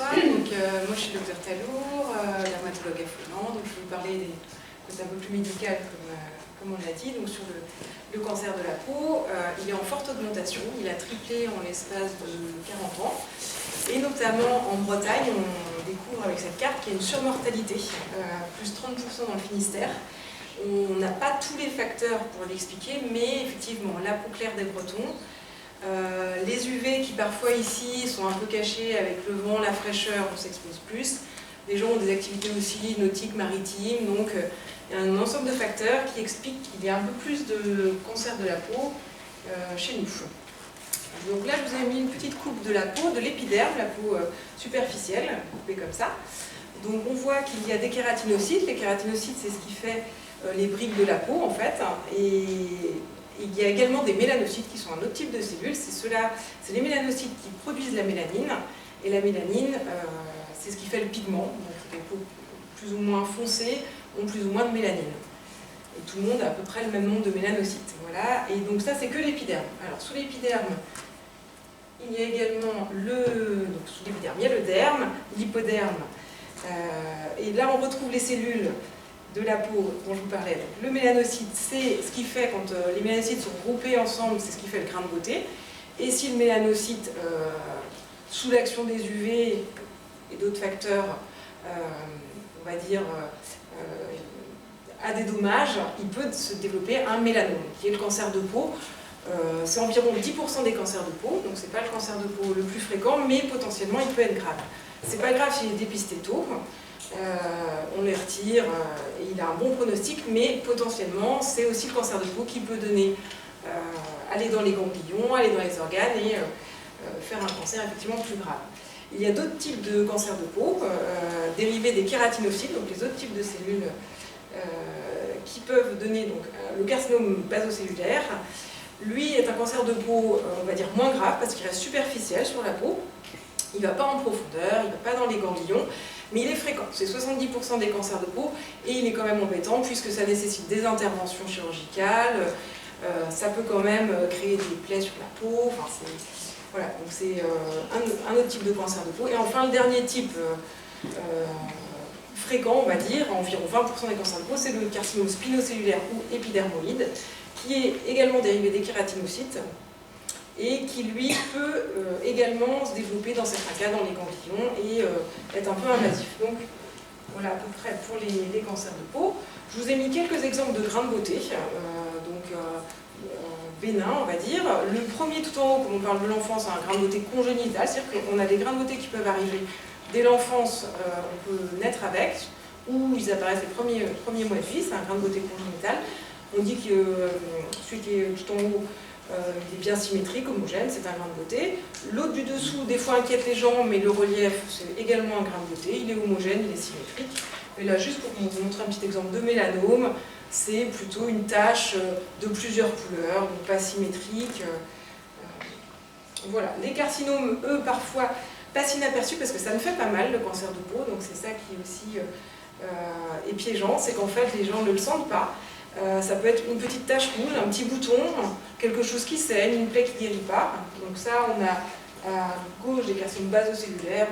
bonsoir. Donc, moi je suis Dr Talour, dermatologue à Foulan. Donc je vais vous parler des côtés un peu plus médicales comme on l'a dit. Donc sur le cancer de la peau, il est en forte augmentation. Il a triplé en l'espace de 40 ans. Et notamment en Bretagne, on découvre avec cette carte qu'il y a une surmortalité, plus 30% dans le Finistère. On n'a pas tous les facteurs pour l'expliquer, mais effectivement, la peau claire des Bretons, les UV qui parfois ici sont un peu cachés avec le vent, la fraîcheur, on s'expose plus. Les gens ont des activités aussi nautiques, maritimes, donc il y a un ensemble de facteurs qui expliquent qu'il y a un peu plus de cancer de la peau chez nous. Donc là, je vous ai mis une petite coupe de la peau, de l'épiderme, la peau superficielle, coupée comme ça. Donc on voit qu'il y a des kératinocytes. Les kératinocytes, c'est ce qui fait les briques de la peau en fait. Et il y a également des mélanocytes qui sont un autre type de cellules. C'est les mélanocytes qui produisent la mélanine. Et la mélanine, c'est ce qui fait le pigment. Donc les peaux plus ou moins foncées ont plus ou moins de mélanine. Et tout le monde a à peu près le même nombre de mélanocytes. Voilà. Et donc ça, c'est que l'épiderme. Alors sous l'épiderme, il y a également sous l'épiderme, il y a le derme, l'hypoderme. Et là, on retrouve les cellules de la peau dont je vous parlais. Donc, le mélanocyte, c'est ce qui fait, quand les mélanocytes sont groupés ensemble, c'est ce qui fait le grain de beauté. Et si le mélanocyte, sous l'action des UV et d'autres facteurs, on va dire, a des dommages, il peut se développer un mélanome, qui est le cancer de peau. C'est environ 10% des cancers de peau, donc c'est pas le cancer de peau le plus fréquent, mais potentiellement il peut être grave. C'est pas grave s'il est dépisté tôt, on les retire et il a un bon pronostic, mais potentiellement c'est aussi le cancer de peau qui peut donner, aller dans les ganglions, aller dans les organes et faire un cancer effectivement plus grave. Il y a d'autres types de cancers de peau, dérivés des kératinocytes, donc les autres types de cellules qui peuvent donner donc, le carcinome basocellulaire. Lui est un cancer de peau, on va dire, moins grave parce qu'il reste superficiel sur la peau. Il ne va pas en profondeur, il ne va pas dans les ganglions, mais il est fréquent. C'est 70% des cancers de peau et il est quand même embêtant puisque ça nécessite des interventions chirurgicales. Ça peut quand même créer des plaies sur la peau. Enfin, voilà, donc c'est un autre type de cancer de peau. Et enfin, le dernier type fréquent, on va dire, environ 20% des cancers de peau, c'est le carcinome spinocellulaire ou épidermoïde, qui est également dérivé des kératinocytes et qui, lui, peut également se développer dans certains cas dans les ganglions et être un peu invasif. Donc, voilà à peu près pour les cancers de peau. Je vous ai mis quelques exemples de grains de beauté, bénins, on va dire. Le premier tout en haut, comme on parle de l'enfance, c'est un grain de beauté congénital, c'est-à-dire qu'on a des grains de beauté qui peuvent arriver dès l'enfance, on peut naître avec, ou ils apparaissent les premiers mois de vie, c'est un grain de beauté congénital. On dit que celui qui est tout en haut, il est bien symétrique, homogène, c'est un grain de beauté. L'autre du dessous, des fois inquiète les gens, mais le relief, c'est également un grain de beauté. Il est homogène, il est symétrique. Et là, juste pour vous montrer un petit exemple de mélanome, c'est plutôt une tache de plusieurs couleurs, donc pas symétrique. Voilà. Les carcinomes, eux, parfois, passent inaperçus parce que ça me fait pas mal, le cancer de peau, donc c'est ça qui est aussi est piégeant, c'est qu'en fait, les gens ne le sentent pas. Ça peut être une petite tache rouge, un petit bouton, quelque chose qui saigne, une plaie qui ne guérit pas. Donc ça, on a à gauche des carcinomes basocellulaires,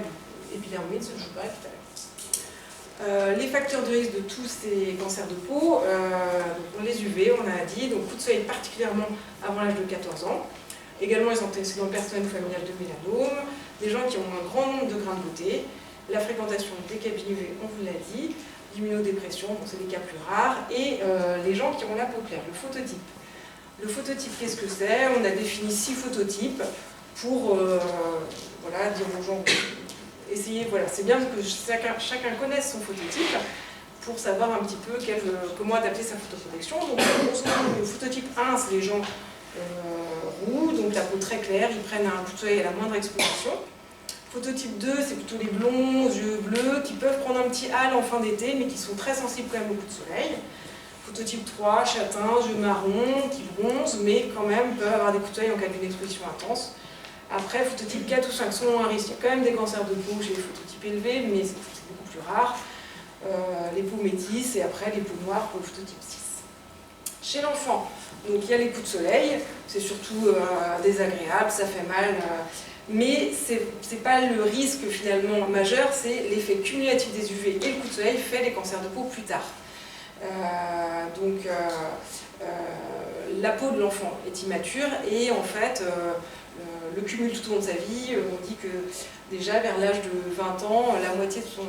épidermoïdes, ce que je vous parlais tout à l'heure. Les facteurs de risque de tous ces cancers de peau, donc les UV, on a dit, donc coup de soleil particulièrement avant l'âge de 14 ans. Également les antécédents personnels ou familiales de mélanome, des gens qui ont un grand nombre de grains de beauté, la fréquentation des cabines UV, on vous l'a dit, l'immunodépression, bon, c'est les cas plus rares, et les gens qui ont la peau claire, le phototype. Le phototype, qu'est-ce que c'est? On a défini 6 phototypes pour voilà, dire aux gens, essayer, voilà, c'est bien que chacun connaisse son phototype pour savoir un petit peu comment adapter sa photoprotection. Donc, le phototype 1, c'est les gens roux, donc la peau très claire, ils prennent un coup de soleil à la moindre exposition. Phototype 2, c'est plutôt les blonds aux yeux bleus qui peuvent prendre un petit hâle en fin d'été, mais qui sont très sensibles quand même au coup de soleil. Phototype 3, châtain, yeux marrons, qui bronzent, mais quand même peuvent avoir des coups de soleil en cas d'une exposition intense. Après, phototype 4 ou 5 sont un risque. Il y a quand même des cancers de peau chez les phototypes élevés, mais c'est beaucoup plus rare. Les peaux métisses et après les peaux noires pour le phototype 6. Chez l'enfant, donc il y a les coups de soleil, c'est surtout désagréable, ça fait mal. mais c'est pas le risque finalement majeur, c'est l'effet cumulatif des UV et le coup de soleil fait les cancers de peau plus tard. La peau de l'enfant est immature et en fait le cumul tout au long de sa vie, on dit que déjà vers l'âge de 20 ans, la moitié de son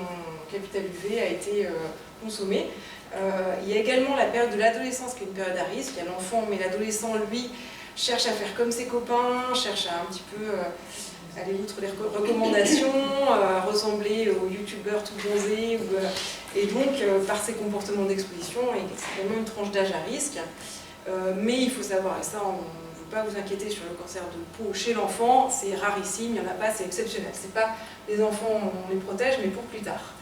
capital UV a été consommée. Il y a également la période de l'adolescence qui est une période à risque. Il y a l'enfant, mais l'adolescent, lui, cherche à faire comme ses copains, cherche à un petit peu aller outre les recommandations, ressembler aux youtubeurs tout bronzés, et donc par ses comportements d'exposition, c'est vraiment une tranche d'âge à risque. Mais il faut savoir, et ça on ne veut pas vous inquiéter sur le cancer de peau chez l'enfant, c'est rarissime, il n'y en a pas, c'est exceptionnel. C'est pas les enfants, on les protège, mais pour plus tard.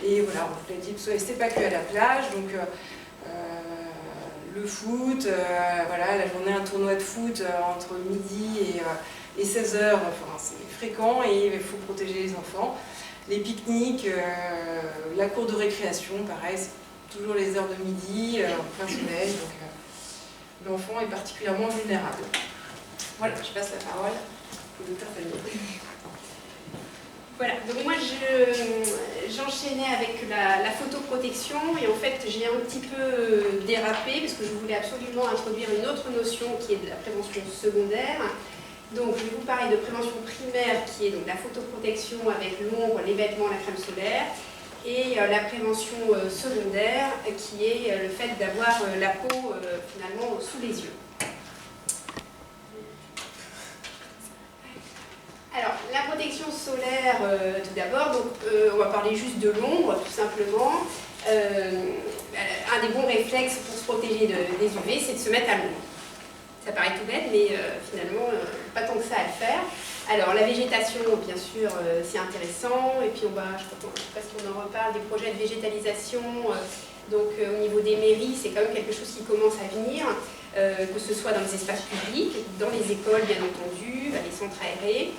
Et voilà, on vous l'a dit, c'est pas que à la plage, donc le foot, voilà, la journée un tournoi de foot entre midi et 16h, enfin, c'est fréquent et il faut protéger les enfants. Les pique-niques, la cour de récréation, pareil, c'est toujours les heures de midi, en plein soleil, donc l'enfant est particulièrement vulnérable. Voilà, je passe la parole au docteur Palmier. Voilà, donc moi j'enchaînais avec la photoprotection et en fait j'ai un petit peu dérapé parce que je voulais absolument introduire une autre notion qui est de la prévention secondaire. Donc je vais vous parler de prévention primaire qui est donc la photoprotection avec l'ombre, les vêtements, la crème solaire, et la prévention secondaire qui est le fait d'avoir la peau finalement sous les yeux. Alors, la protection solaire, tout d'abord, on va parler juste de l'ombre, tout simplement. Un des bons réflexes pour se protéger des UV, c'est de se mettre à l'ombre. Ça paraît tout bête, mais finalement, pas tant que ça à le faire. Alors, la végétation, bien sûr, c'est intéressant. Et puis, je sais pas si on en reparle, des projets de végétalisation. Donc, au niveau des mairies, c'est quand même quelque chose qui commence à venir, que ce soit dans les espaces publics, dans les écoles, bien entendu, les centres aérés.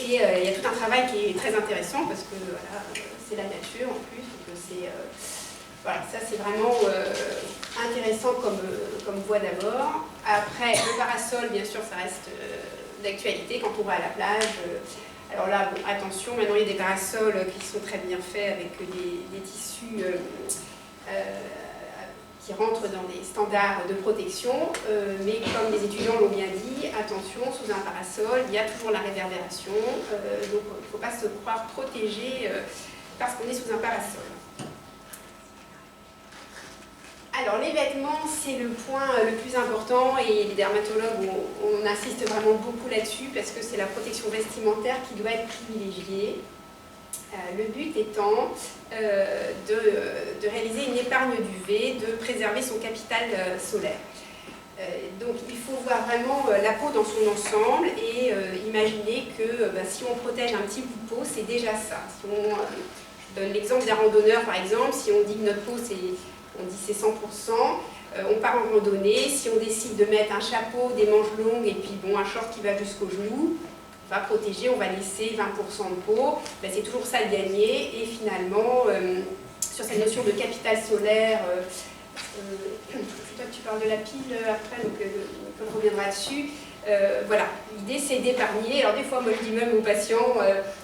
Et il y a tout un travail qui est très intéressant parce que voilà, c'est la nature en plus. Voilà, ça c'est vraiment intéressant comme voie d'abord. Après, le parasol, bien sûr, ça reste d'actualité quand on va à la plage. Alors là, bon, attention, maintenant il y a des parasols qui sont très bien faits avec des tissus qui rentrent dans les standards de protection, mais comme les étudiants l'ont bien dit, attention, sous un parasol, il y a toujours la réverbération, donc il ne faut pas se croire protégé parce qu'on est sous un parasol. Alors les vêtements, c'est le point le plus important et les dermatologues, on insiste vraiment beaucoup là-dessus parce que c'est la protection vestimentaire qui doit être privilégiée. Le but étant de réaliser une épargne d'UV, de préserver son capital solaire. Donc il faut voir vraiment la peau dans son ensemble et imaginer que si on protège un petit bout de peau, c'est déjà ça. Si je donne l'exemple d'un randonneur par exemple, si on dit que notre peau c'est 100%, on part en randonnée, si on décide de mettre un chapeau, des manches longues et puis bon, un short qui va jusqu'aux genoux, on va protéger, on va laisser 20% de peau, c'est toujours ça de gagner. Et finalement, sur cette notion de capital solaire, c'est toi que tu parles de la pile après, donc on reviendra dessus. Voilà, l'idée c'est d'épargner. Alors des fois, moi je dis même aux patients,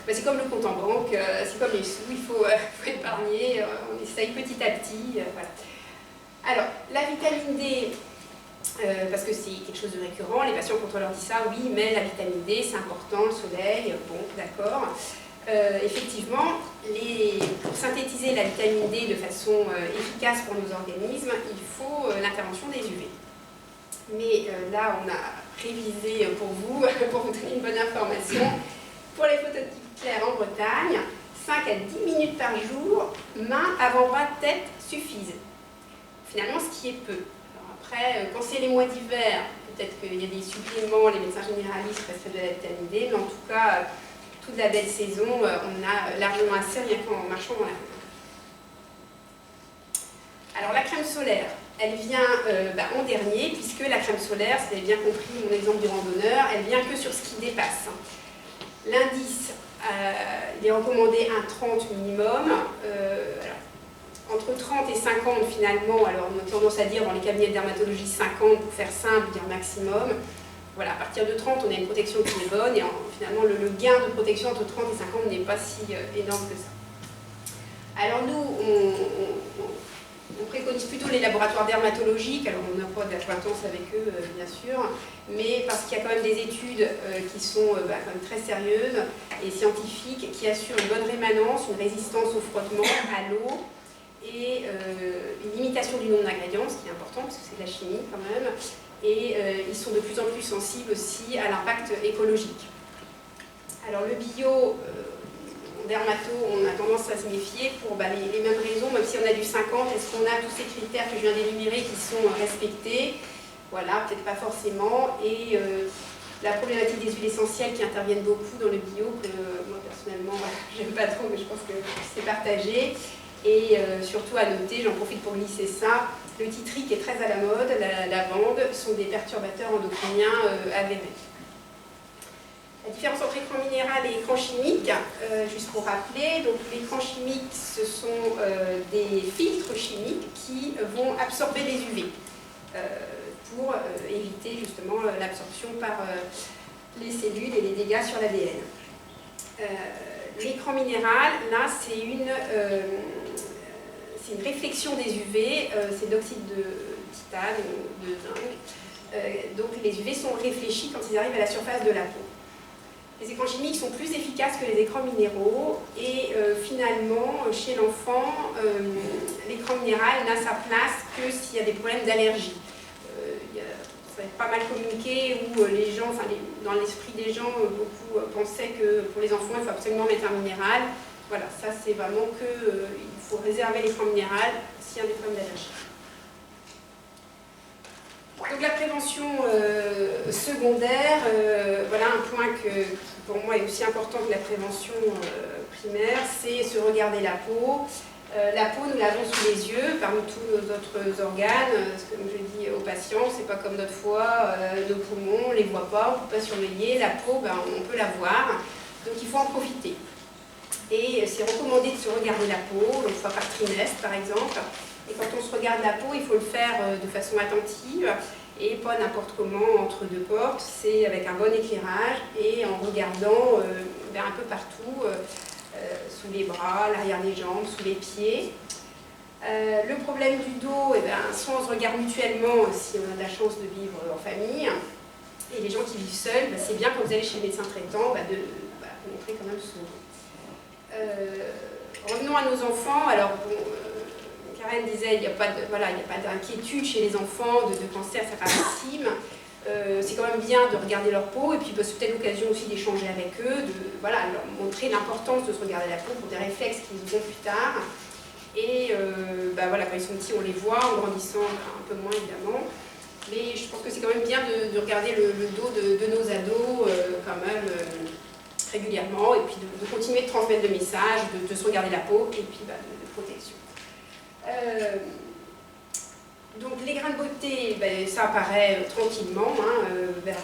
c'est comme le compte en banque, c'est comme les sous, il faut épargner, on essaye petit à petit. Voilà. Alors, la vitamine D, parce que c'est quelque chose de récurrent, les patients quand on leur dit ça, oui, mais la vitamine D c'est important, le soleil, bon, d'accord. Effectivement, pour synthétiser la vitamine D de façon efficace pour nos organismes, il faut l'intervention des UV. Mais là, on a révisé pour vous donner une bonne information. Pour les phototypes clairs en Bretagne, 5 à 10 minutes par jour, main, avant-bras, tête suffisent. Finalement, ce qui est peu. Après, quand c'est les mois d'hiver, peut-être qu'il y a des suppléments, les médecins généralistes prescrivent de la vitamine D, mais en tout cas, toute la belle saison, on a largement assez rien qu'en marchant dans la rue. Alors la crème solaire, elle vient en dernier, puisque la crème solaire, si vous avez bien compris mon exemple du randonneur, elle vient que sur ce qui dépasse. L'indice, il est recommandé un 30 minimum. Entre 30 et 50 finalement, alors on a tendance à dire dans les cabinets de dermatologie 50 pour faire simple, dire maximum. voilà, à partir de 30, on a une protection qui est bonne, et finalement, le gain de protection entre 30 et 50 n'est pas si énorme que ça. Alors nous, on préconise plutôt les laboratoires dermatologiques, alors on n'a pas d'acquaintance avec eux, bien sûr, mais parce qu'il y a quand même des études qui sont quand même très sérieuses et scientifiques, qui assurent une bonne rémanence, une résistance au frottement, à l'eau, et une limitation du nombre d'ingrédients, ce qui est important, parce que c'est de la chimie quand même, et ils sont de plus en plus sensibles aussi à l'impact écologique. Alors le bio, en dermato, on a tendance à se méfier pour les mêmes raisons, même si on a du 50, est-ce qu'on a tous ces critères que je viens d'énumérer qui sont respectés? Voilà, peut-être pas forcément. Et la problématique des huiles essentielles qui interviennent beaucoup dans le bio, que moi personnellement, j'aime pas trop, mais je pense que c'est partagé. Et surtout à noter, j'en profite pour glisser ça, le titri qui est très à la mode, la lavande, sont des perturbateurs endocriniens avérés. La différence entre écran minéral et écran chimique, juste pour rappeler, donc l'écran chimique, ce sont des filtres chimiques qui vont absorber les UV pour éviter justement l'absorption par les cellules et les dégâts sur l'ADN. L'écran minéral, là, c'est une réflexion des UV, c'est d'oxyde de titane ou de zinc. Donc les UV sont réfléchis quand ils arrivent à la surface de la peau. Les écrans chimiques sont plus efficaces que les écrans minéraux et finalement, chez l'enfant, l'écran minéral n'a sa place que s'il y a des problèmes d'allergie. Ça va être pas mal communiqué où les gens, dans l'esprit des gens, beaucoup pensaient que pour les enfants, il faut absolument mettre un minéral. Voilà, ça c'est vraiment qu'il faut réserver l'écran minéral s'il y a des problèmes d'allergie. Donc la prévention secondaire, voilà un point qui pour moi est aussi important que la prévention primaire, c'est se regarder la peau. La peau, nous l'avons sous les yeux, parmi tous nos autres organes. Comme je dis aux patients, c'est pas comme notre foie, nos poumons, on ne les voit pas, on ne peut pas surveiller. La peau, on peut la voir, donc il faut en profiter. Et c'est recommandé de se regarder la peau, une fois par trimestre par exemple. Et quand on se regarde la peau, il faut le faire de façon attentive et pas n'importe comment entre deux portes. C'est avec un bon éclairage et en regardant un peu partout, sous les bras, l'arrière des jambes, sous les pieds. Le problème du dos, soit on se regarde mutuellement si on a de la chance de vivre en famille. Et les gens qui vivent seuls, c'est bien quand vous allez chez le médecin traitant de montrer quand même souvent. Revenons à nos enfants. Alors, Karen disait, il n'y a pas d'inquiétude chez les enfants de cancer rarissime. C'est quand même bien de regarder leur peau et puis c'est peut-être l'occasion aussi d'échanger avec eux, de leur montrer l'importance de se regarder la peau pour des réflexes qu'ils ont plus tard. Et quand ils sont petits, on les voit, en grandissant un peu moins évidemment. Mais je pense que c'est quand même bien de regarder le dos de nos ados quand même régulièrement et puis de continuer de transmettre le message, de se regarder la peau et puis de protection. Donc les grains de beauté, ça apparaît tranquillement vers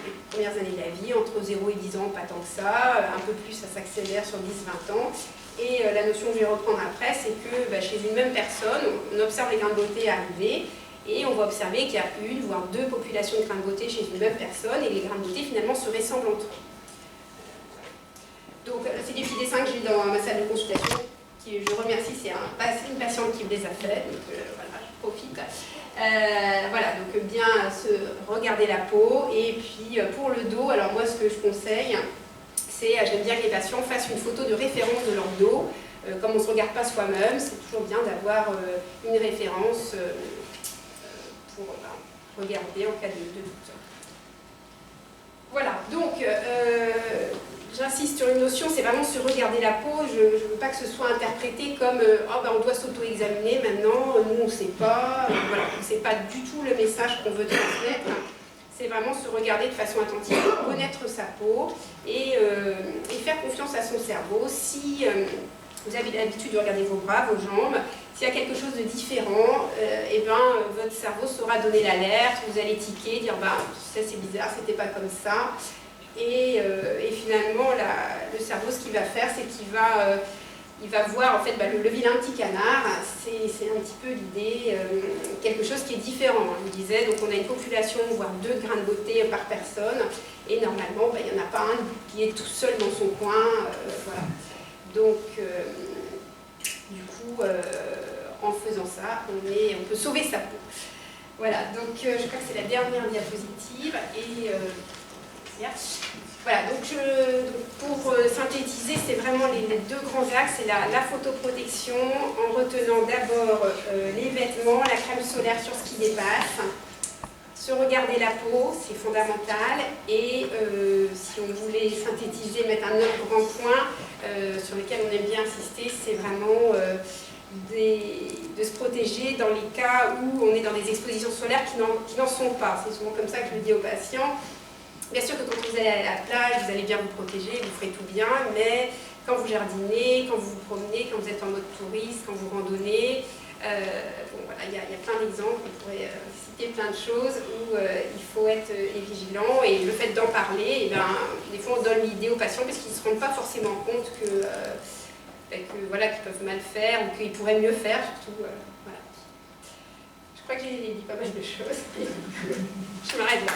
les premières années de la vie, entre 0 et 10 ans, pas tant que ça, un peu plus ça s'accélère sur 10-20 ans. Et la notion que je vais reprendre après, c'est que chez une même personne, on observe les grains de beauté arriver et on va observer qu'il y a une, voire deux populations de grains de beauté chez une même personne et les grains de beauté finalement se ressemblent entre eux. Donc c'est des petits dessins que j'ai dans ma salle de consultation, qui je remercie, c'est une patiente qui me les a fait, donc voilà, je profite. Donc bien se regarder la peau, et puis pour le dos, alors moi ce que je conseille, c'est, j'aime bien que les patients fassent une photo de référence de leur dos, comme on ne se regarde pas soi-même, c'est toujours bien d'avoir une référence pour regarder en cas de doute. Voilà, donc j'insiste sur une notion, c'est vraiment se regarder la peau. Je ne veux pas que ce soit interprété comme on doit s'auto-examiner maintenant, nous on ne sait pas, c'est pas du tout le message qu'on veut transmettre. C'est vraiment se regarder de façon attentive, connaître sa peau et faire confiance à son cerveau. Si vous avez l'habitude de regarder vos bras, vos jambes, s'il y a quelque chose de différent, votre cerveau saura donner l'alerte, vous allez tiquer, dire ça c'est bizarre, c'était pas comme ça. Et finalement, le cerveau, ce qu'il va faire, c'est qu'il va il va voir en fait le vilain petit canard, c'est un petit peu l'idée, quelque chose qui est différent. Il disait, donc on a une population, voire 2 grains de beauté par personne, et normalement il n'y en a pas un qui est tout seul dans son coin. Voilà. Donc du coup, en faisant ça, on peut sauver sa peau. Voilà, donc je crois que c'est la dernière diapositive. Et voilà, donc pour synthétiser, c'est vraiment les 2 grands axes. C'est la photoprotection, en retenant d'abord les vêtements, la crème solaire sur ce qui dépasse. Se regarder la peau, c'est fondamental. Et si on voulait synthétiser, mettre un autre grand point sur lequel on aime bien insister, c'est vraiment de se protéger dans les cas où on est dans des expositions solaires qui n'en sont pas. C'est souvent comme ça que je le dis aux patients. Bien sûr que quand vous allez à la plage, vous allez bien vous protéger, vous ferez tout bien, mais quand vous jardinez, quand vous vous promenez, quand vous êtes en mode touriste, quand vous randonnez, bon, voilà, il y a plein d'exemples, on pourrait citer plein de choses où il faut être vigilant, et le fait d'en parler, des fois on donne l'idée aux patients parce qu'ils ne se rendent pas forcément compte voilà, qu'ils peuvent mal faire ou qu'ils pourraient mieux faire, surtout. Voilà. Je crois que j'ai dit pas mal de choses. Je m'arrête là.